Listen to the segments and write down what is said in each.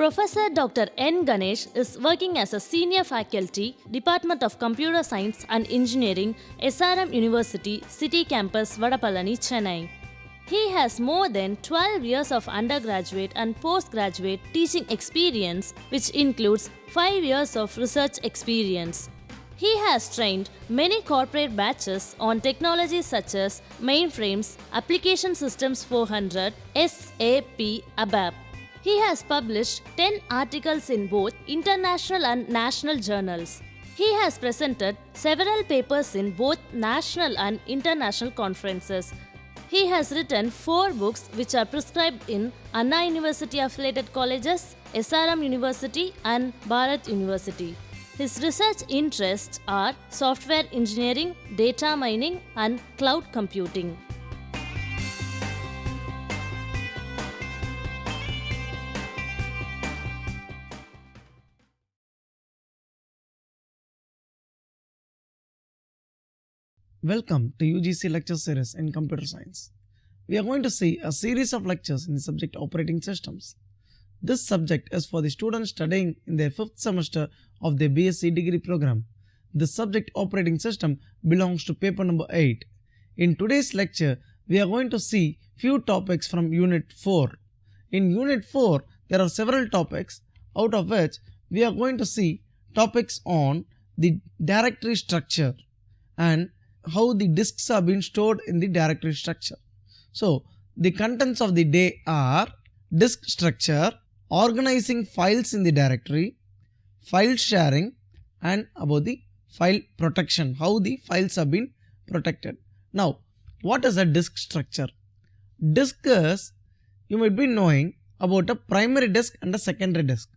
Professor Dr. N. Ganesh is working as a senior faculty, Department of Computer Science and Engineering, SRM University, City Campus, Vadapalani, Chennai. He has more than 12 years of undergraduate and postgraduate teaching experience, which includes 5 years of research experience. He has trained many corporate batches on technologies such as mainframes, Application Systems 400, SAP, ABAP. He has published 10 articles in both international and national journals. He has presented several papers in both national and international conferences. He has written 4 books which are prescribed in Anna University affiliated colleges, SRM University and Bharat University. His research interests are software engineering, data mining and cloud computing. Welcome to UGC lecture series in computer science. We are going to see a series of lectures in the subject operating systems. This subject is for the students studying in their 5th semester of their BSc degree program. The subject operating system belongs to paper number 8. In today's lecture, we are going to see few topics from unit 4. In unit 4, there are several topics, out of which we are going to see topics on the directory structure and how the disks are being stored in the directory structure. So, the contents of the day are disk structure, organizing files in the directory, file sharing and about the file protection, how the files are being protected. Now, what is a disk structure? Disk is, you might be knowing about a primary disk and a secondary disk.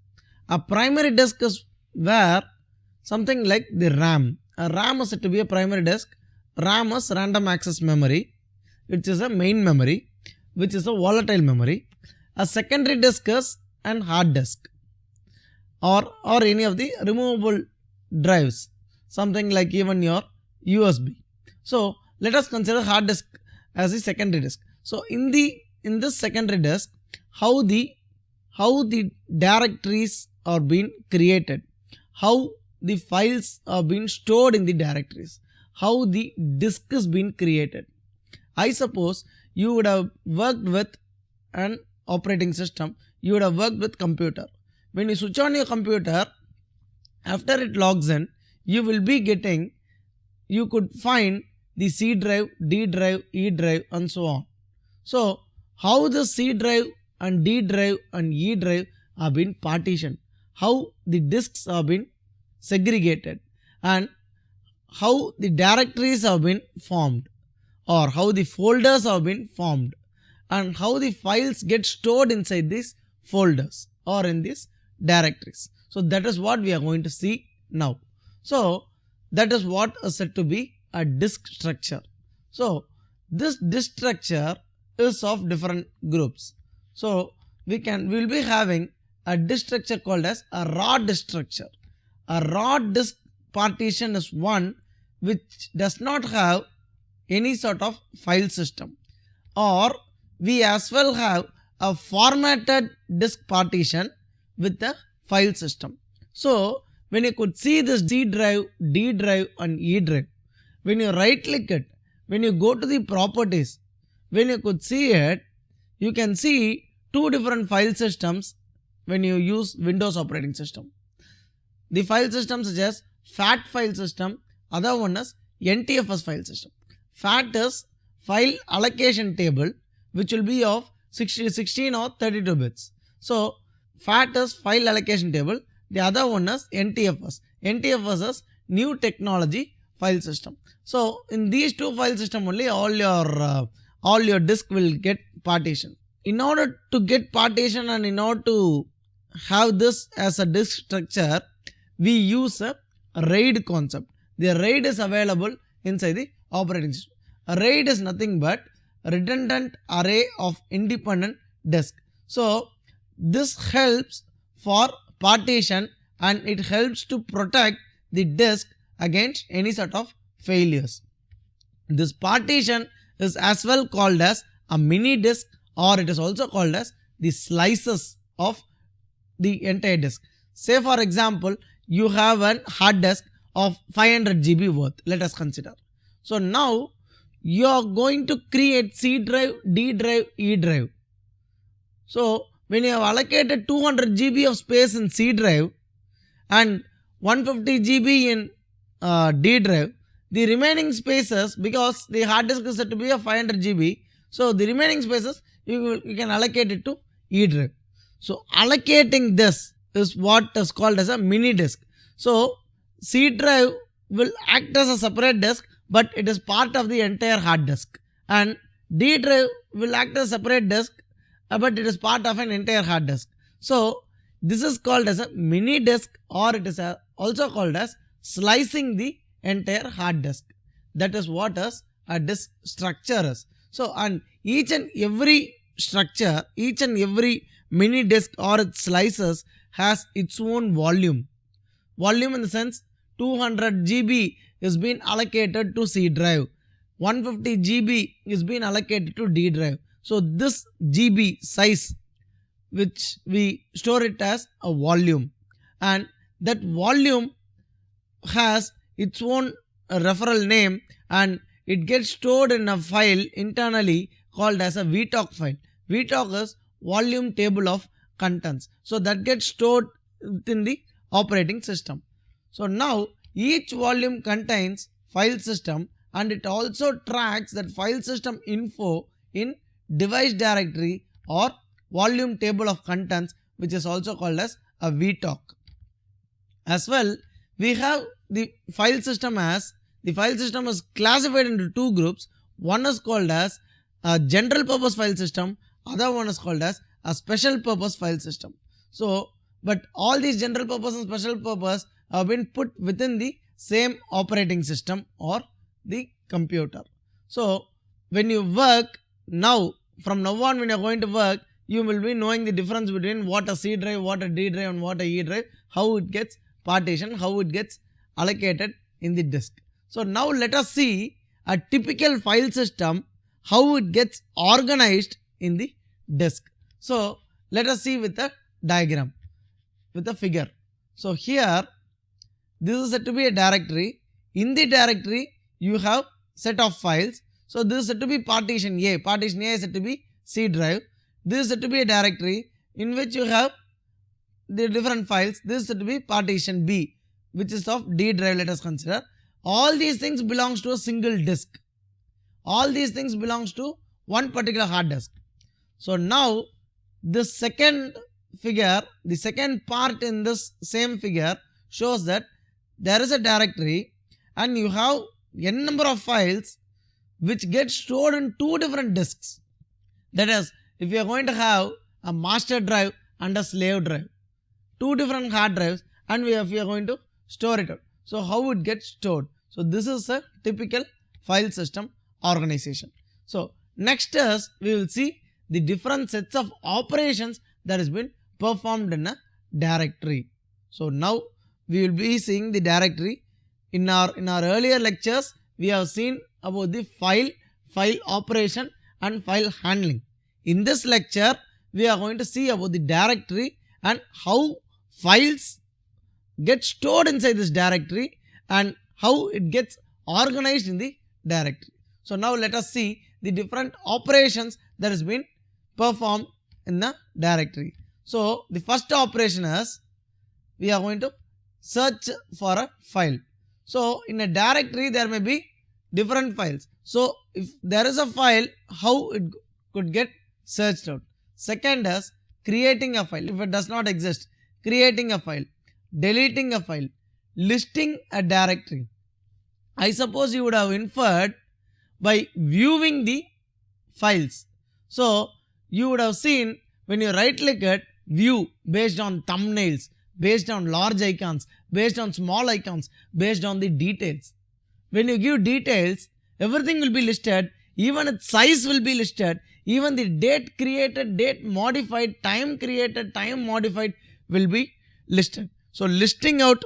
A primary disk is where something like the RAM. A RAM is said to be a primary disk. RAM is random access memory, which is a main memory, which is a volatile memory. A secondary disk is an hard disk or any of the removable drives, something like even your USB. So, let us consider hard disk as a secondary disk. So, in this secondary disk, how the directories are being created, how the files are being stored in the directories, how the disk is being created. I suppose you would have worked with an operating system, you would have worked with computer. When you switch on your computer, after it logs in, you will be getting, you could find the C drive, D drive, E drive and so on. So, how the C drive and D drive and E drive are being partitioned, how the disks are being segregated and how the directories have been formed or how the folders have been formed and how the files get stored inside these folders or in these directories. So, that is what we are going to see now. So, that is what is said to be a disk structure. So, this disk structure is of different groups. So, we will be having a disk structure called as a raw disk structure. A raw disk partition is one which does not have any sort of file system, or we as well have a formatted disk partition with the file system. So, when you could see this C drive, D drive and E drive, when you right click it, when you go to the properties, when you could see it, you can see two different file systems when you use Windows operating system. The file systems such as FAT file system, other one is NTFS file system. FAT is file allocation table which will be of 16 or 32 bits. So, FAT is file allocation table, the other one is NTFS. NTFS is new technology file system. So, in these two file system only all your disk will get partition. In order to get partition and in order to have this as a disk structure, we use a RAID concept. The RAID is available inside the operating system. A RAID is nothing but redundant array of independent disks. So, this helps for partition and it helps to protect the disk against any sort of failures. This partition is as well called as a mini disk or it is also called as the slices of the entire disk. Say for example, you have an hard disk of 500 GB worth, let us consider. So now you are going to create C drive, D drive, E drive. So when you have allocated 200 GB of space in C drive and 150 GB in D drive, the remaining spaces, because the hard disk is said to be a 500 GB, so the remaining spaces you can allocate it to E drive. So allocating this is what is called as a mini disk. So C drive will act as a separate disk, but it is part of the entire hard disk, and D drive will act as a separate disk, but it is part of an entire hard disk. So this is called as a mini disk, or it is also called as slicing the entire hard disk. That is what is a disk structure is. So and each and every structure, each and every mini disk or its slices has its own volume. Volume in the sense 200 GB is being allocated to C drive, 150 GB is being allocated to D drive. So this GB size, which we store it as a volume, and that volume has its own referral name, and it gets stored in a file internally called as a VTOC file. VTOC is volume table of contents. So that gets stored within the operating system. So now each volume contains file system, and it also tracks that file system info in device directory or volume table of contents, which is also called as a VTOC. As well, we have the file system is classified into two groups. One is called as a general purpose file system, other one is called as a special purpose file system. So but all these general purpose and special purpose have been put within the same operating system or the computer. So when you work now, from now on when you are going to work, you will be knowing the difference between what a C drive, what a D drive and what a E drive, how it gets partitioned, how it gets allocated in the disk. So now let us see a typical file system, how it gets organized in the disk. So let us see with a diagram, with a figure. So here this is said to be a directory. In the directory you have set of files. So this is said to be partition A. Partition A is said to be C drive. This is said to be a directory in which you have the different files. This is said to be partition B, which is of D drive, let us consider. All these things belongs to a single disk. All these things belongs to one particular hard disk. So now this second figure, the second part in this same figure shows that there is a directory and you have n number of files which get stored in two different disks. That is, if you are going to have a master drive and a slave drive, two different hard drives, and we are going to store it out. So how it gets stored? So this is a typical file system organization. So next is we will see the different sets of operations that has been performed in a directory. So now we will be seeing the directory. In our earlier lectures we have seen about the file operation and file handling. In this lecture we are going to see about the directory and how files get stored inside this directory and how it gets organized in the directory. So now let us see the different operations that has been performed in the directory. So the first operation is we are going to search for a file. So in a directory there may be different files. So if there is a file, how it could get searched out. Second is creating a file. If it does not exist, creating a file, deleting a file, listing a directory. I suppose you would have inferred by viewing the files. So you would have seen when you right click it, view based on thumbnails, based on large icons, based on small icons, based on the details. When you give details, everything will be listed, even its size will be listed, even the date created, date modified, time created, time modified will be listed. So listing out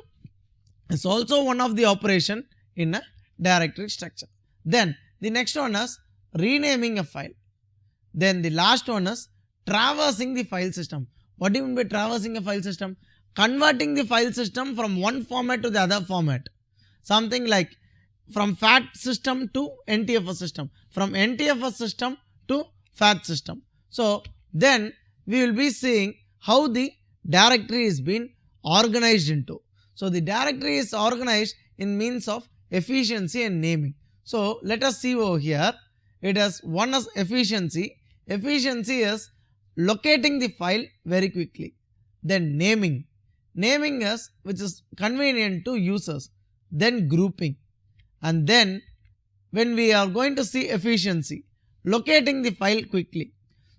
is also one of the operation in a directory structure. Then the next one is renaming a file. Then the last one is traversing the file system. What do you mean by traversing a file system? Converting the file system from one format to the other format. Something like from FAT system to NTFS system, from NTFS system to FAT system. So then we will be seeing how the directory is being organized into. So the directory is organized in means of efficiency and naming. So let us see over here. It has one as efficiency. Efficiency is locating the file very quickly. Then naming. Naming is which is convenient to users. Then grouping. And then when we are going to see efficiency, locating the file quickly.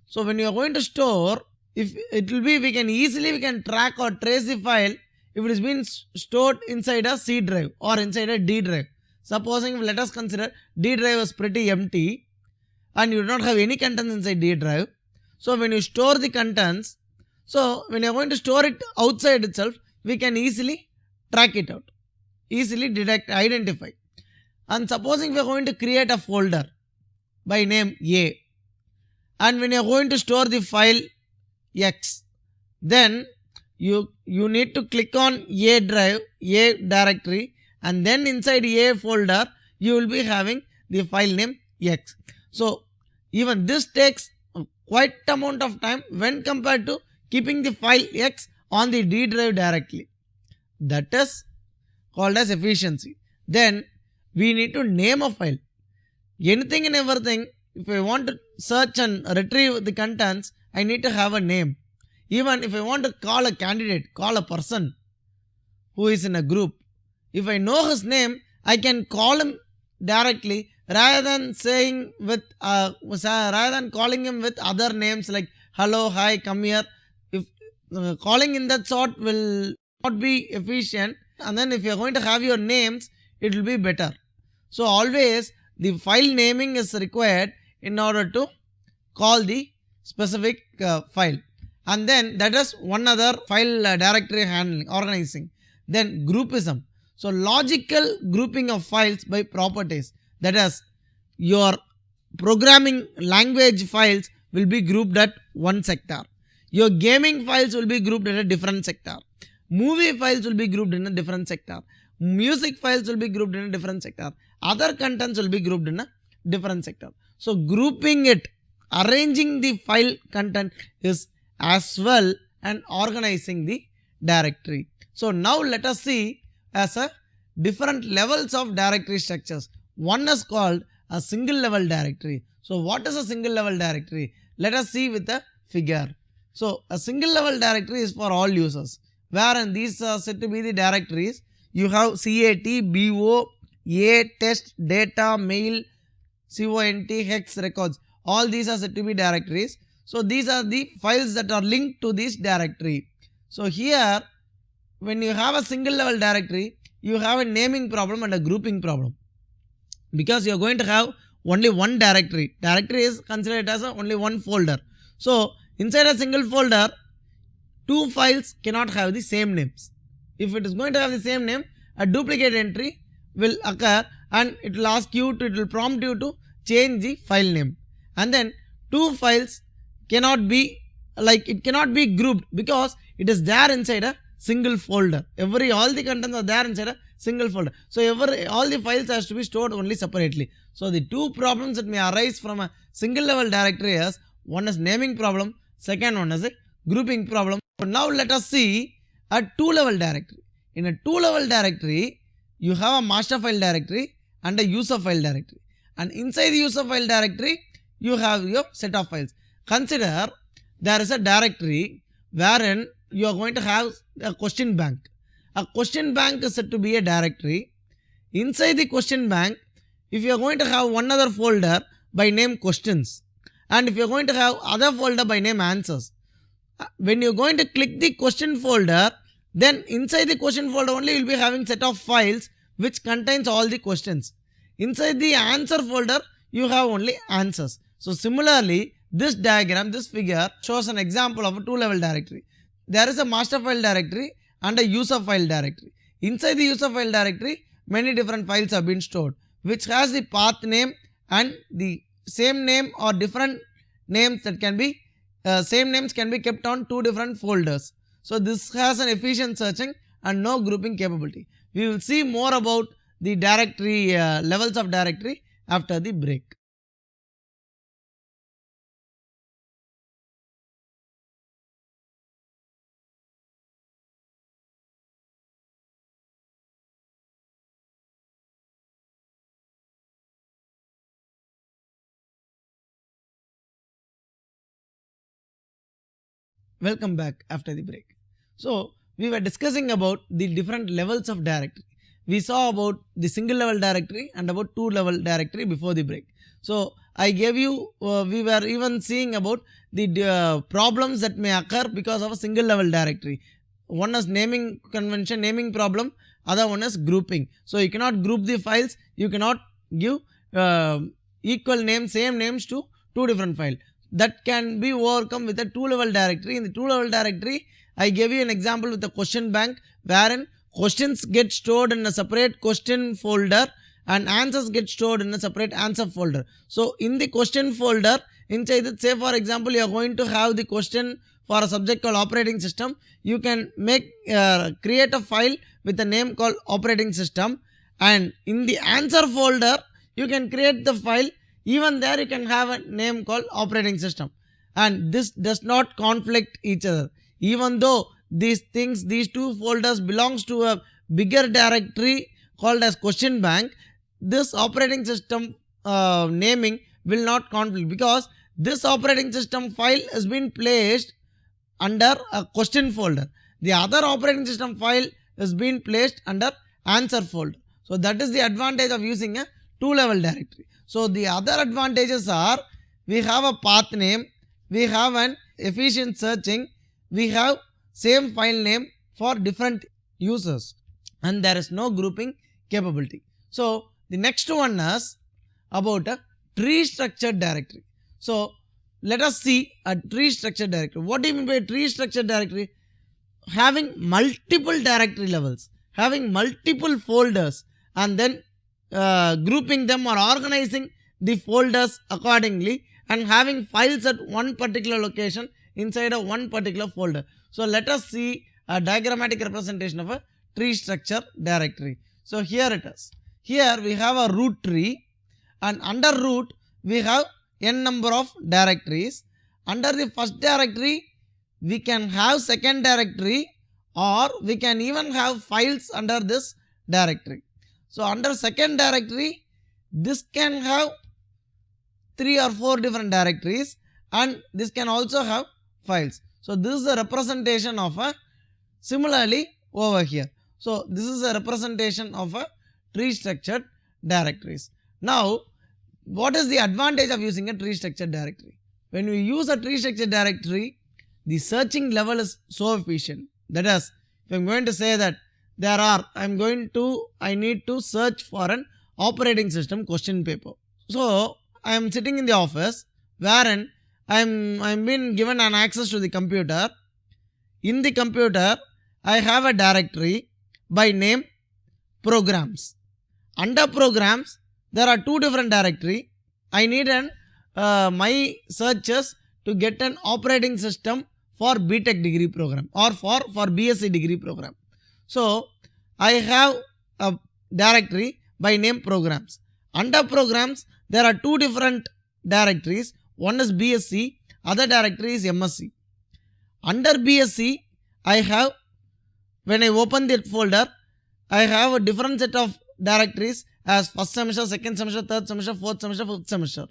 So when you are going to store, if it will be, we can track or trace the file if it is being stored inside a C drive or inside a D drive. Supposing, let us consider D drive is pretty empty and you do not have any contents inside D drive. So when you store the contents, so when you are going to store it outside itself, we can easily track it out, easily identify. And supposing we are going to create a folder by name A, and when you are going to store the file X, then you need to click on A drive, A directory, and then inside A folder you will be having the file name X. So even this takes quite amount of time when compared to keeping the file X on the D drive directly. That is called as efficiency. Then we need to name a file. Anything and everything, if I want to search and retrieve the contents, I need to have a name. Even if I want to call a candidate, call a person who is in a group, if I know his name, I can call him directly rather than saying with rather than calling him with other names like hello, hi, come here. If calling in that sort will not be efficient, and then if you are going to have your names, it will be better. So always the file naming is required in order to call the specific file. And then that is one other file directory handling, organizing. Then groupism. So logical grouping of files by properties. That is, your programming language files will be grouped at one sector. Your gaming files will be grouped at a different sector. Movie files will be grouped in a different sector. Music files will be grouped in a different sector. Other contents will be grouped in a different sector. So grouping it, arranging the file content is as well and organizing the directory. So now let us see as a different levels of directory structures. One is called a single level directory. So what is a single level directory? Let us see with a figure. So a single level directory is for all users, wherein these are said to be the directories. You have CAT, BO, A, test, data, mail, CONT, hex, records. All these are said to be directories. So these are the files that are linked to this directory. So here, when you have a single level directory, you have a naming problem and a grouping problem, because you are going to have only one directory. Directory is considered as only one folder. So inside a single folder, two files cannot have the same names. If it is going to have the same name, a duplicate entry will occur and it will ask you to, it will prompt you to change the file name. And then two files cannot be it cannot be grouped because it is there inside a single folder. All the contents are there inside a single folder. So all the files has to be stored only separately. So the two problems that may arise from a single level directory is, one is naming problem, second one is a grouping problem. So now let us see a two level directory. In a two level directory, you have a master file directory and a user file directory. And inside the user file directory, you have your set of files. Consider there is a directory wherein you are going to have a question bank. A question bank is said to be a directory. Inside the question bank, if you are going to have one other folder by name questions, and if you are going to have other folder by name answers, when you are going to click the question folder, then inside the question folder only you will be having set of files which contains all the questions. Inside the answer folder, you have only answers. So similarly, this diagram, this figure shows an example of a two level directory. There is a master file directory and a user file directory. Inside the user file directory, many different files have been stored, which has the path name and the same name or different names that can be same names can be kept on two different folders. So this has an efficient searching and no grouping capability. We will see more about the directory levels of directory after the break. Welcome back after the break. So we were discussing about the different levels of directory. We saw about the single level directory and about two level directory before the break. So I gave you, we were even seeing about the problems that may occur because of a single level directory. One is naming convention, naming problem, other one is grouping. So you cannot group the files, you cannot give equal names, same names to two different files. That can be overcome with a two level directory. In the two level directory, I gave you an example with the question bank, wherein questions get stored in a separate question folder and answers get stored in a separate answer folder. So in the question folder, inside it, say for example, you are going to have the question for a subject called operating system. You can create a file with a name called operating system, and in the answer folder, you can create the file. Even there you can have a name called operating system, and this does not conflict each other. Even though these two folders belongs to a bigger directory called as question bank, this operating system naming will not conflict, because this operating system file has been placed under a question folder. The other operating system file has been placed under answer folder. So that is the advantage of using a two level directory. So the other advantages are, we have a path name, we have an efficient searching, we have same file name for different users, and there is no grouping capability. So the next one is about a tree structured directory. So let us see a tree structured directory. What do you mean by a tree structured directory? Having multiple directory levels, having multiple folders, and then grouping them or organizing the folders accordingly, and having files at one particular location inside of one particular folder. So let us see a diagrammatic representation of a tree structure directory. So here it is. Here we have a root tree, and under root we have n number of directories. Under the first directory we can have second directory, or we can even have files under this directory. So under second directory, this can have 3 or 4 different directories, and this can also have files. So this is a representation of a, similarly over here. So this is a representation of a tree structured directories. Now what is the advantage of using a tree structured directory? When we use a tree structured directory, the searching level is so efficient. That is, if I am going to say that I need to search for an operating system question paper. So I am sitting in the office, wherein I am been given an access to the computer. In the computer, I have a directory by name programs. Under programs, there are two different directories. I need my searches to get an operating system for BTech degree program or for BSc degree program. So I have a directory by name programs. Under programs, there are two different directories. One is BSc, other directory is MSc. Under BSc, I have, when I open that folder, I have a different set of directories as first semester, second semester, third semester, fourth semester, fifth semester.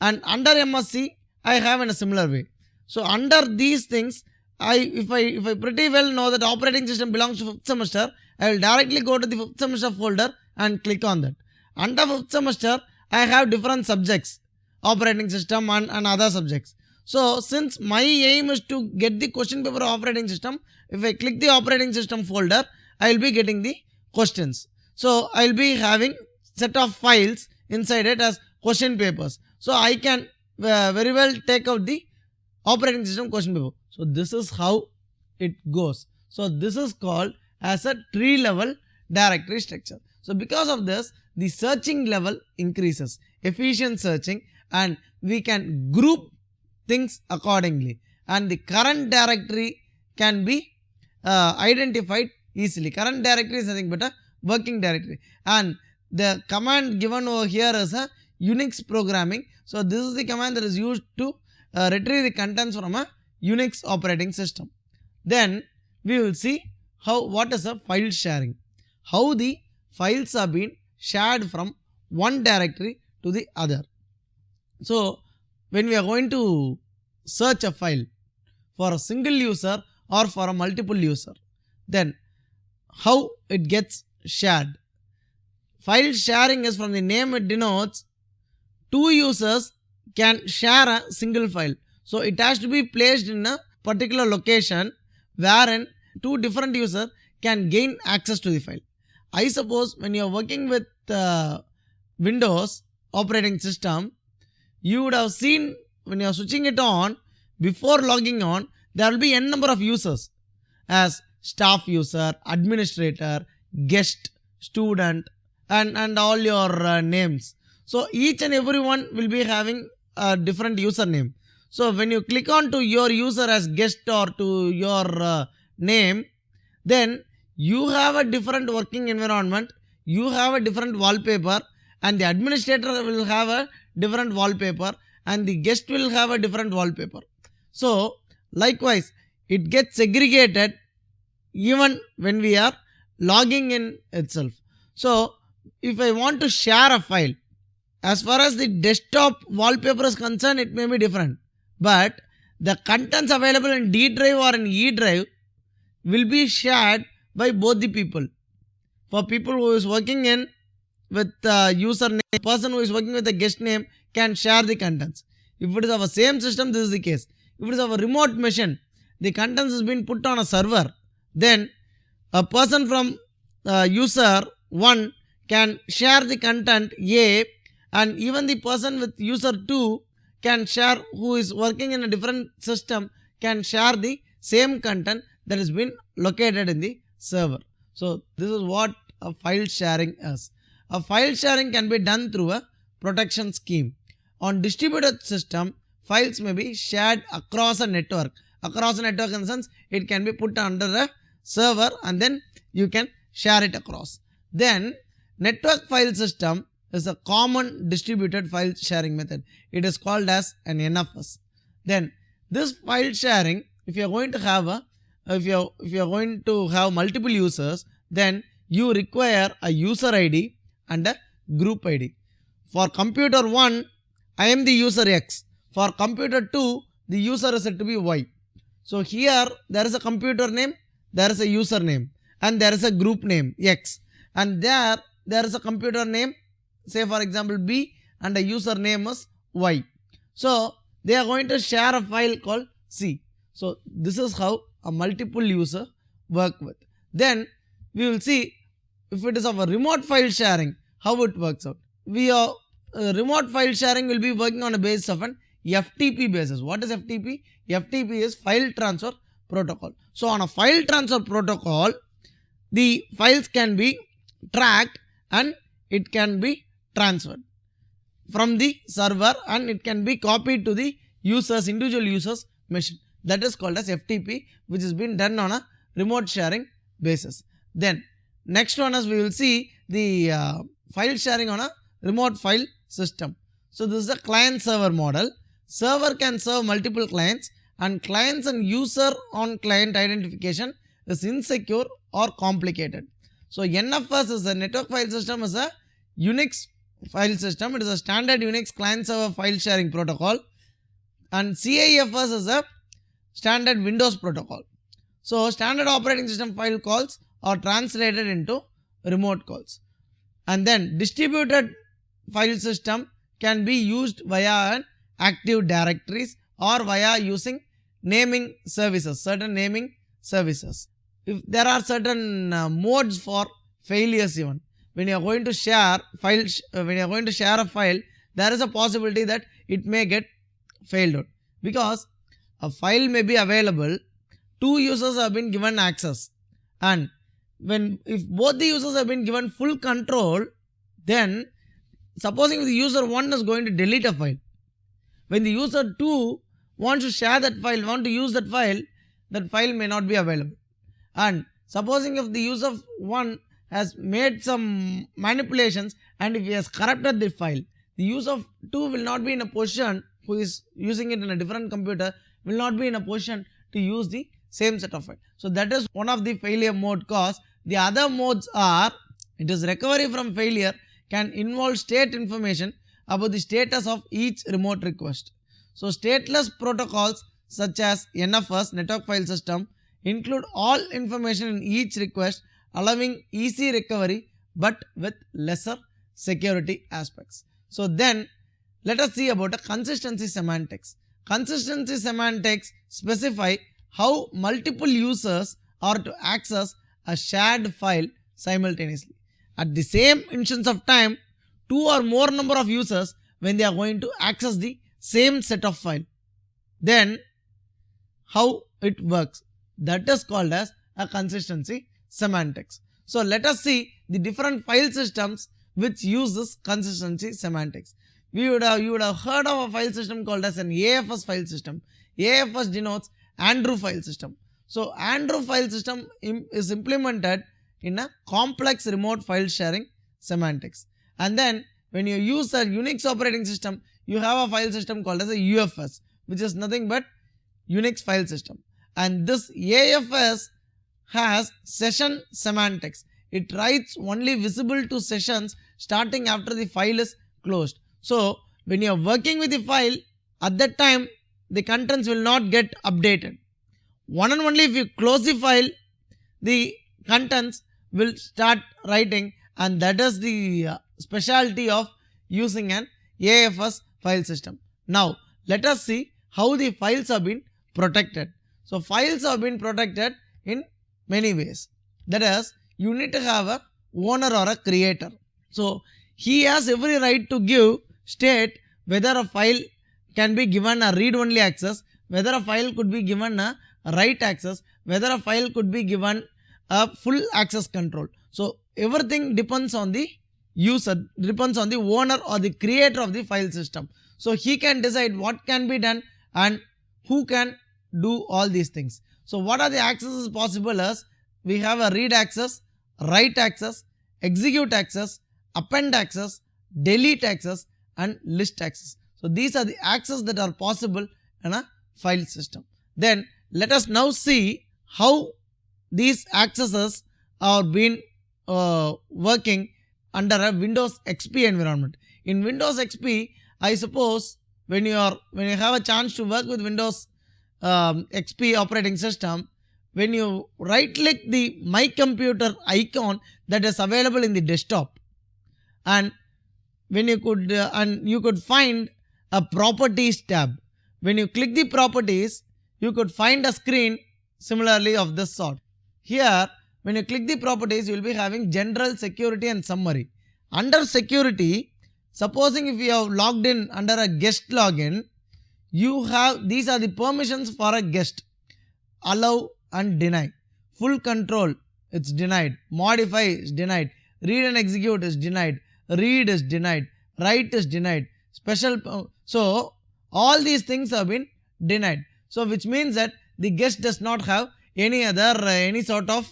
And under MSc, I have in a similar way. So under these things, if I pretty well know that operating system belongs to fifth semester, I will directly go to the fifth semester folder and click on that. Under fifth semester, I have different subjects, operating system and other subjects. So since my aim is to get the question paper operating system, if I click the operating system folder, I will be getting the questions. So I will be having set of files inside it as question papers. So I can very well take out the operating system question paper. So this is how it goes. So this is called as a tree level directory structure. So because of this, the searching level increases, efficient searching, and we can group things accordingly. and the current directory can be identified easily. Current directory is nothing but a working directory, and the command given over here is a Unix programming. So this is the command that is used to retrieve the contents from a Unix operating system. Then we will see what is a file sharing, how the files are being shared from one directory to the other. So when we are going to search a file for a single user or for a multiple user, then how it gets shared. File sharing is, from the name it denotes, two users can share a single file. So it has to be placed in a particular location wherein two different users can gain access to the file. I suppose when you are working with Windows operating system, you would have seen when you are switching it on, before logging on, there will be n number of users as staff user, administrator, guest, student, and all your names. So each and every one will be having a different username. So when you click on to your user as guest or to your name, then you have a different working environment, you have a different wallpaper, and the administrator will have a different wallpaper, and the guest will have a different wallpaper. So likewise, it gets segregated even when we are logging in itself. So if I want to share a file, as far as the desktop wallpaper is concerned, it may be different, but the contents available in D drive or in E drive will be shared by both the people. For people who is working in with username, person who is working with the guest name can share the contents. If it is of a same system, this is the case. If it is of a remote machine, the contents has been put on a server, then a person from user 1 can share the content A, and even the person with user 2 can share, who is working in a different system, can share the same content that has been located in the server. So this is what a file sharing is. A file sharing can be done through a protection scheme. On distributed system, files may be shared across a network. Across a network in the sense, it can be put under a server and then you can share it across. Then network file system is a common distributed file sharing method. It is called as an NFS. Then this file sharing, if you are going to have if you are going to have multiple users, then you require a user ID and a group ID. For computer 1, I am the user X. For computer 2, the user is said to be Y. So here there is a computer name, there is a user name, and there is a group name X, and there is a computer name, say for example B, and a user name is Y. So they are going to share a file called C. So this is how a multiple user work with. Then we will see if it is of a remote file sharing, how it works out. Remote file sharing will be working on a basis of an FTP basis. What is FTP? FTP is file transfer protocol. So on a file transfer protocol, the files can be tracked and it can be transferred from the server and it can be copied to the individual users machine. That is called as FTP, which has been done on a remote sharing basis. Then next one is we will see the file sharing on a remote file system. So this is a client server model. Server can serve multiple clients, and clients and user on client identification is insecure or complicated. So NFS is a network file system, is a Unix file system. It is a standard Unix client server file sharing protocol, and CIFS is a standard Windows protocol. So standard operating system file calls are translated into remote calls. And then distributed file system can be used via an active directories or via using naming services, certain naming services. If there are certain modes for failures, even when you are going to share a file, there is a possibility that it may get failed out, because a file may be available, two users have been given access, and if both the users have been given full control, then supposing the user 1 is going to delete a file, when the user 2 wants to share that file, want to use that file may not be available. And supposing if the user one has made some manipulations and if he has corrupted the file, the user 2 will not be in a position, who is using it in a different computer, will not be in a position to use the same set of file. So that is one of the failure mode cause. The other modes are, it is recovery from failure can involve state information about the status of each remote request. So stateless protocols such as NFS, network file system, include all information in each request, allowing easy recovery but with lesser security aspects. So then let us see about a consistency semantics. Consistency semantics specify how multiple users are to access a shared file simultaneously. At the same instance of time, 2 or more number of users when they are going to access the same set of file. Then how it works, that is called as a consistency semantics. So let us see the different file systems which use this consistency semantics. You would have heard of a file system called as an AFS file system. AFS denotes Andrew file system. So Andrew file system is implemented in a complex remote file sharing semantics. And then when you use a Unix operating system, you have a file system called as a UFS, which is nothing but Unix file system. And this AFS has session semantics. It writes only visible to sessions starting after the file is closed. So when you are working with the file, at that time the contents will not get updated. One and only if you close the file, the contents will start writing, and that is the specialty of using an AFS file system. Now let us see how the files have been protected. So files have been protected in many ways. That is, you need to have a owner or a creator. So he has every right to give state whether a file can be given a read-only access, whether a file could be given a write access, whether a file could be given a full access control. So everything depends on the user, depends on the owner or the creator of the file system. So he can decide what can be done and who can do all these things. So what are the accesses possible as we have a read access, write access, execute access, append access, delete access and list access. So these are the access that are possible in a file system. Then let us now see how these accesses are being working under a Windows XP environment. In Windows XP, I suppose when you have a chance to work with Windows XP operating system, when you right click the My Computer icon that is available in the desktop, and when you could find a properties tab. When you click the properties, you could find a screen similarly of this sort. Here when you click the properties, you will be having general, security and summary. Under security, supposing if you have logged in under a guest login, you have, these are the permissions for a guest: allow and deny, full control, it's denied, modify is denied, read and execute is denied, read is denied, write is denied, special. So all these things have been denied. So which means that the guest does not have any other any sort of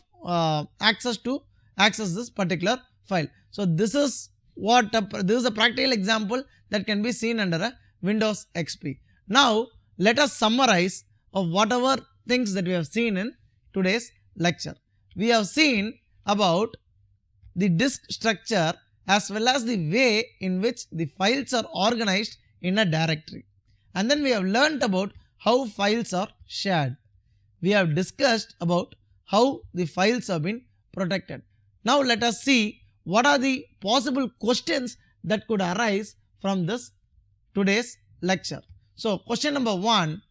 access to access this particular file. So this is what this is a practical example that can be seen under a Windows XP. Now let us summarize of whatever things that we have seen in today's lecture. We have seen about the disk structure as well as the way in which the files are organized in a directory. And then we have learnt about how files are shared. We have discussed about how the files have been protected. Now let us see what are the possible questions that could arise from this today's lecture. So question number 1,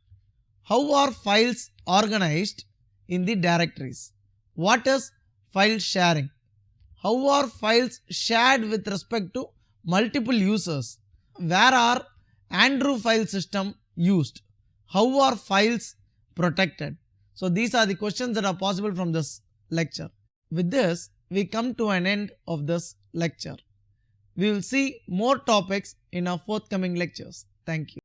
how are files organized in the directories? What is file sharing? How are files shared with respect to multiple users? Where are Andrew file system used? How are files protected? So these are the questions that are possible from this lecture. With this, we come to an end of this lecture. We will see more topics in our forthcoming lectures. Thank you.